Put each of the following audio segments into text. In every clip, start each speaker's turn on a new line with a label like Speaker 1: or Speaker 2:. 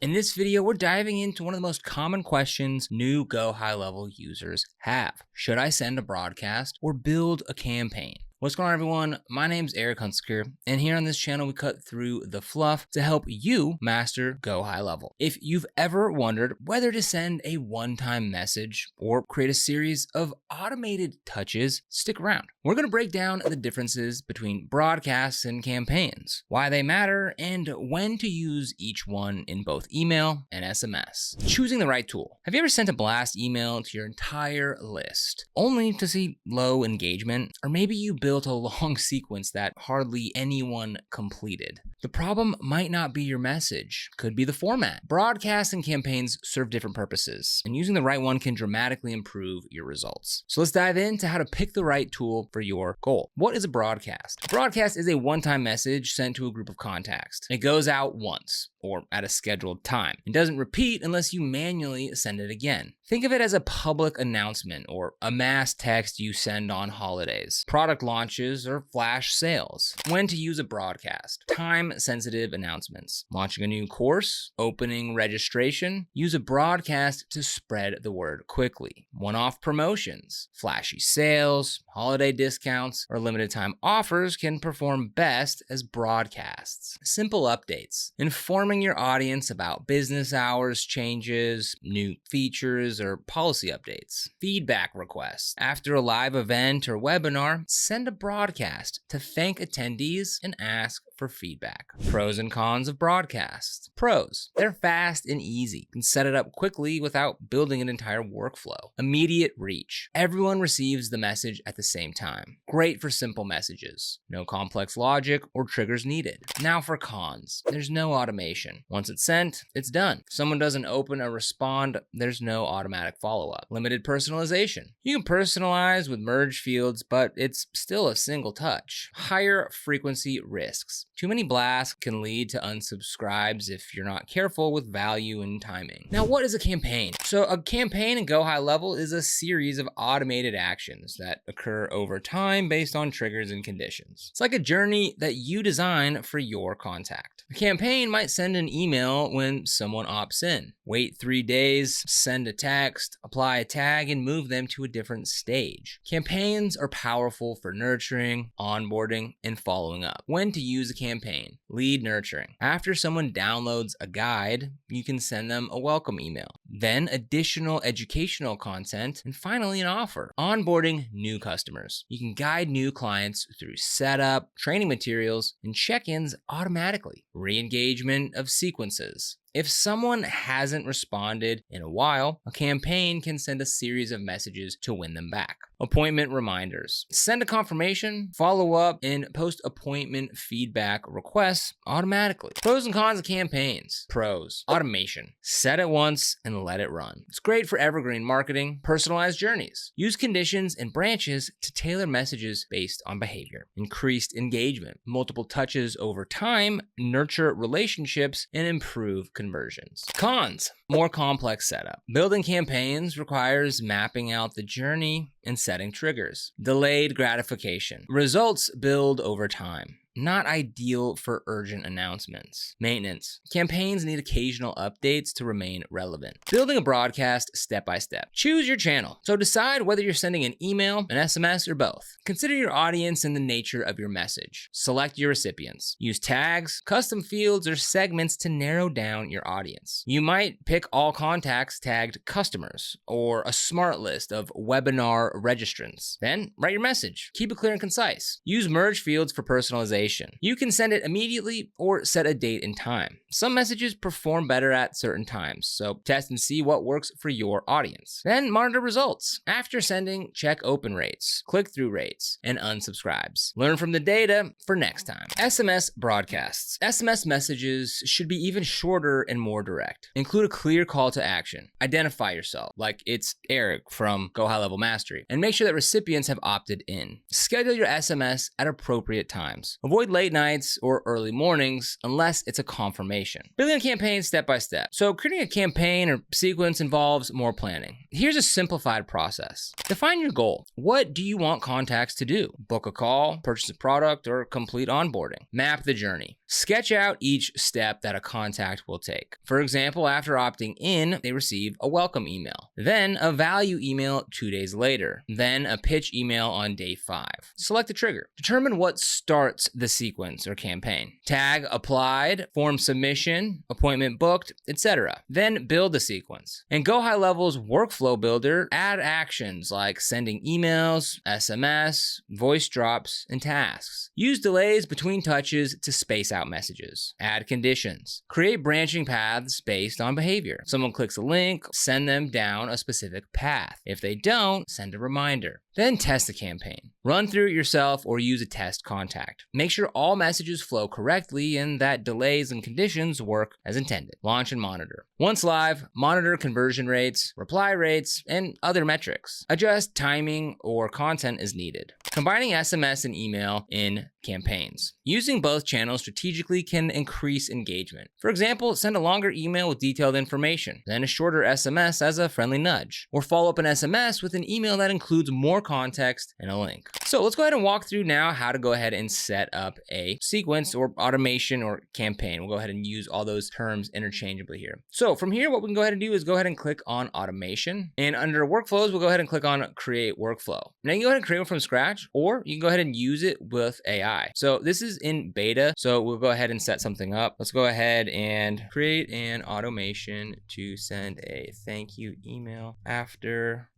Speaker 1: In this video, we're diving into one of the most common questions new GoHighLevel users have. Should I send a broadcast or build a campaign? What's going on, everyone? My name's Eric Hunsker, and here on this channel, we cut through the fluff to help you master GoHighLevel. If you've ever wondered whether to send a one-time message or create a series of automated touches, stick around. We're going to break down the differences between broadcasts and campaigns, why they matter, and when to use each one in both email and SMS. Choosing the right tool. Have you ever sent a blast email to your entire list, only to see low engagement? Or maybe you built a long sequence that hardly anyone completed. The problem might not be your message, could be the format. Broadcasts and campaigns serve different purposes, and using the right one can dramatically improve your results. So let's dive into how to pick the right tool for your goal. What is a broadcast? A broadcast is a one-time message sent to a group of contacts. It goes out once, or at a scheduled time. It doesn't repeat unless you manually send it again. Think of it as a public announcement or a mass text you send on holidays, product launches, or flash sales. When to use a broadcast. Time-sensitive announcements. Launching a new course, opening registration. Use a broadcast to spread the word quickly. One-off promotions, flashy sales, holiday discounts, or limited time offers can perform best as broadcasts. Simple updates. Informing your audience about business hours changes, new features, or policy updates. Feedback requests. After a live event or webinar, send a broadcast to thank attendees and ask for feedback. Pros and cons of broadcasts. Pros. They're fast and easy. You can set it up quickly without building an entire workflow. Immediate reach. Everyone receives the message at the same time. Great for simple messages. No complex logic or triggers needed. Now for cons. There's no automation. Once it's sent, it's done. If someone doesn't open or respond, there's no automatic follow-up. Limited personalization. You can personalize with merge fields, but it's still a single touch. Higher frequency risks. Too many blasts can lead to unsubscribes if you're not careful with value and timing. Now, what is a campaign? So a campaign in GoHighLevel is a series of automated actions that occur over time based on triggers and conditions. It's like a journey that you design for your contact. A campaign might send an email when someone opts in. Wait 3 days, send a text, apply a tag, and move them to a different stage. Campaigns are powerful for nurturing, onboarding, and following up. When to use a campaign. Lead nurturing. After someone downloads a guide, you can send them a welcome email. Then additional educational content, and finally an offer. Onboarding new customers. You can guide new clients through setup, training materials, and check-ins automatically. Re-engagement of sequences. If someone hasn't responded in a while, a campaign can send a series of messages to win them back. Appointment reminders. Send a confirmation, follow up, and post appointment feedback requests automatically. Pros and cons of campaigns. Pros. Automation. Set it once and let it run. It's great for evergreen marketing, personalized journeys. Use conditions and branches to tailor messages based on behavior. Increased engagement. Multiple touches over time, nurture relationships, and improve conversions. Cons. More complex setup. Building campaigns requires mapping out the journey and setting triggers. Delayed gratification. Results build over time. Not ideal for urgent announcements. Maintenance. Campaigns need occasional updates to remain relevant. Building a broadcast step by step. Choose your channel. So decide whether you're sending an email, an SMS, or both. Consider your audience and the nature of your message. Select your recipients. Use tags, custom fields, or segments to narrow down your audience. You might pick all contacts tagged customers or a smart list of webinar registrants. Then write your message. Keep it clear and concise. Use merge fields for personalization. You can send it immediately or set a date and time. Some messages perform better at certain times, so test and see what works for your audience. Then monitor results. After sending, check open rates, click-through rates, and unsubscribes. Learn from the data for next time. SMS broadcasts. SMS messages should be even shorter and more direct. Include a clear call to action. Identify yourself, like it's Eric from GoHighLevel Mastery, and make sure that recipients have opted in. Schedule your SMS at appropriate times. Avoid late nights or early mornings unless it's a confirmation. Building a campaign step by step. So creating a campaign or sequence involves more planning. Here's a simplified process. Define your goal. What do you want contacts to do? Book a call, purchase a product, or complete onboarding. Map the journey. Sketch out each step that a contact will take. For example, after opting in, they receive a welcome email, then a value email 2 days later, then a pitch email on day 5. Select a trigger. Determine what starts the sequence or campaign. Tag applied, form submission, appointment booked, etc. Then build the sequence. In GoHighLevel's workflow builder, add actions like sending emails, SMS, voice drops, and tasks. Use delays between touches to space out messages. Add conditions. Create branching paths based on behavior. Someone clicks a link, send them down a specific path. If they don't, send a reminder. Then test the campaign. Run through it yourself or use a test contact. Make sure all messages flow correctly and that delays and conditions work as intended. Launch and monitor. Once live, monitor conversion rates, reply rates, and other metrics. Adjust timing or content as needed. Combining SMS and email in campaigns. Using both channels strategically can increase engagement. For example, send a longer email with detailed information, then a shorter SMS as a friendly nudge, or follow up an SMS with an email that includes more context and a link. So let's go ahead and walk through now how to go ahead and set up a sequence or automation or campaign. We'll go ahead and use all those terms interchangeably here. So from here, what we can go ahead and do is go ahead and click on automation, and under workflows, we'll go ahead and click on create workflow. Now you can go ahead and create one from scratch, or you can go ahead and use it with AI. So this is in beta, so we'll go ahead and set something up. Let's go ahead and create an automation to send a thank you email after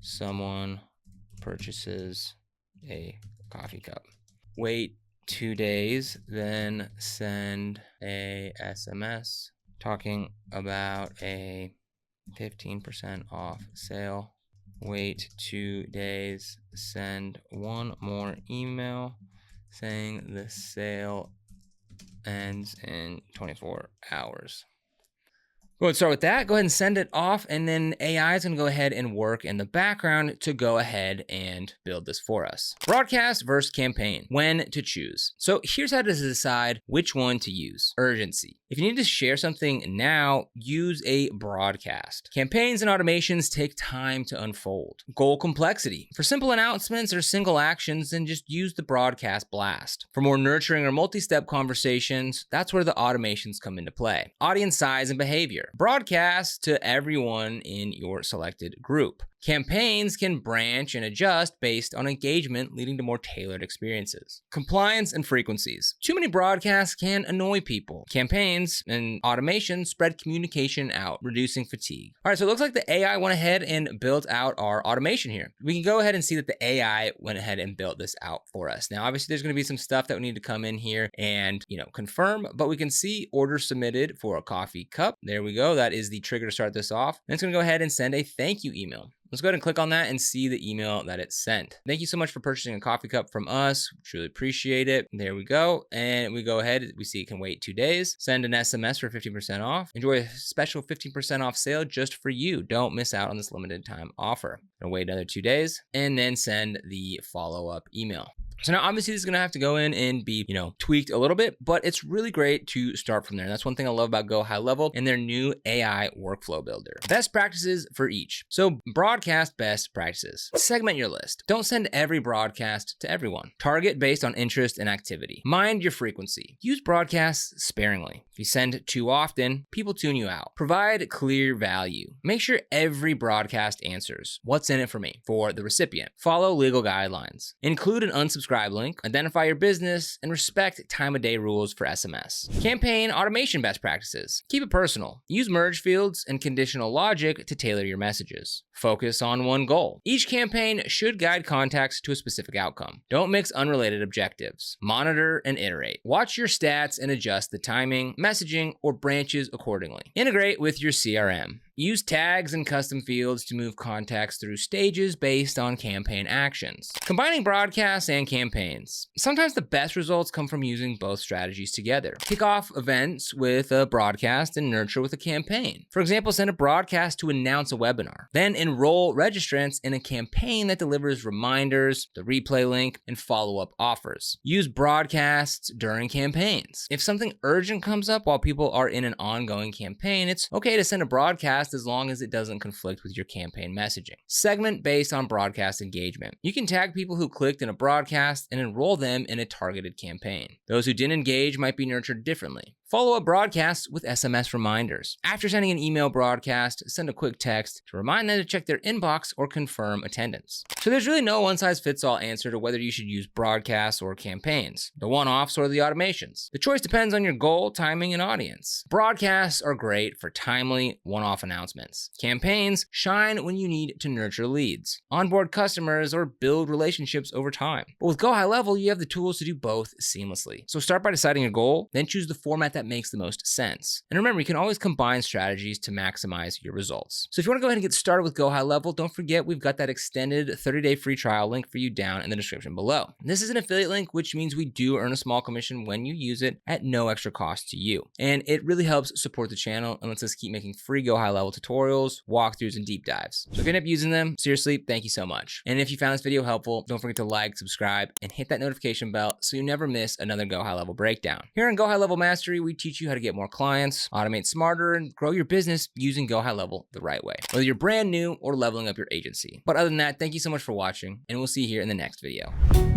Speaker 1: someone purchases a coffee cup. Wait 2 days, then send a SMS talking about a 15% off sale. Wait 2 days, send one more email saying the sale ends in 24 hours. Go ahead and start with that. Go ahead and send it off, and then AI is going to go ahead and work in the background to go ahead and build this for us. Broadcast versus campaign. When to choose. So here's how to decide which one to use. Urgency. If you need to share something now, use a broadcast. Campaigns and automations take time to unfold. Goal complexity. For simple announcements or single actions, then just use the broadcast blast. For more nurturing or multi-step conversations, that's where the automations come into play. Audience size and behavior. Broadcast to everyone in your selected group. Campaigns can branch and adjust based on engagement, leading to more tailored experiences. Compliance and frequencies. Too many broadcasts can annoy people. Campaigns and automation spread communication out, reducing fatigue. All right, so it looks like the AI went ahead and built out our automation here. We can go ahead and see that the AI went ahead and built this out for us. Now, obviously, there's going to be some stuff that we need to come in here and, confirm, but we can see order submitted for a coffee cup. There we go. That is the trigger to start this off. And it's going to go ahead and send a thank you email. Let's go ahead and click on that and see the email that it sent. Thank you so much for purchasing a coffee cup from us. We truly appreciate it. There we go. And we go ahead, we see it can wait 2 days. Send an SMS for 15% off. Enjoy a special 15% off sale just for you. Don't miss out on this limited time offer. Gonna wait another 2 days and then send the follow-up email. So now obviously this is gonna have to go in and be, tweaked a little bit, but it's really great to start from there. And that's one thing I love about GoHighLevel and their new AI workflow builder. Best practices for each. So broadcast best practices. Segment your list. Don't send every broadcast to everyone. Target based on interest and activity. Mind your frequency. Use broadcasts sparingly. If you send too often, people tune you out. Provide clear value. Make sure every broadcast answers what's in it for me for the recipient. Follow legal guidelines. Include an unsubscribe link, identify your business, and respect time of day rules for SMS. Campaign automation best practices. Keep it personal. Use merge fields and conditional logic to tailor your messages. Focus on one goal. Each campaign should guide contacts to a specific outcome. Don't mix unrelated objectives. Monitor and iterate. Watch your stats and adjust the timing, messaging, or branches accordingly. Integrate with your CRM. Use tags and custom fields to move contacts through stages based on campaign actions. Combining broadcasts and campaigns. Sometimes the best results come from using both strategies together. Kick off events with a broadcast and nurture with a campaign. For example, send a broadcast to announce a webinar. Then enroll registrants in a campaign that delivers reminders, the replay link, and follow-up offers. Use broadcasts during campaigns. If something urgent comes up while people are in an ongoing campaign, it's okay to send a broadcast as long as it doesn't conflict with your campaign messaging. Segment based on broadcast engagement. You can tag people who clicked in a broadcast and enroll them in a targeted campaign. Those who didn't engage might be nurtured differently. Follow-up broadcasts with SMS reminders. After sending an email broadcast, send a quick text to remind them to check their inbox or confirm attendance. So there's really no one-size-fits-all answer to whether you should use broadcasts or campaigns, the one-offs or the automations. The choice depends on your goal, timing, and audience. Broadcasts are great for timely, one-off announcements. Campaigns shine when you need to nurture leads, onboard customers, or build relationships over time. But with GoHighLevel, you have the tools to do both seamlessly. So start by deciding your goal, then choose the format that makes the most sense. And remember, you can always combine strategies to maximize your results. So if you want to go ahead and get started with GoHighLevel, don't forget we've got that extended 30-day free trial link for you down in the description below. This is an affiliate link, which means we do earn a small commission when you use it at no extra cost to you. And it really helps support the channel and lets us keep making free GoHighLevel tutorials, walkthroughs, and deep dives. So if you end up using them, seriously, thank you so much. And if you found this video helpful, don't forget to like, subscribe, and hit that notification bell so you never miss another GoHighLevel breakdown. Here on GoHighLevel Mastery, we teach you how to get more clients, automate smarter, and grow your business using GoHighLevel the right way, whether you're brand new or leveling up your agency. But other than that, thank you so much for watching, and we'll see you here in the next video.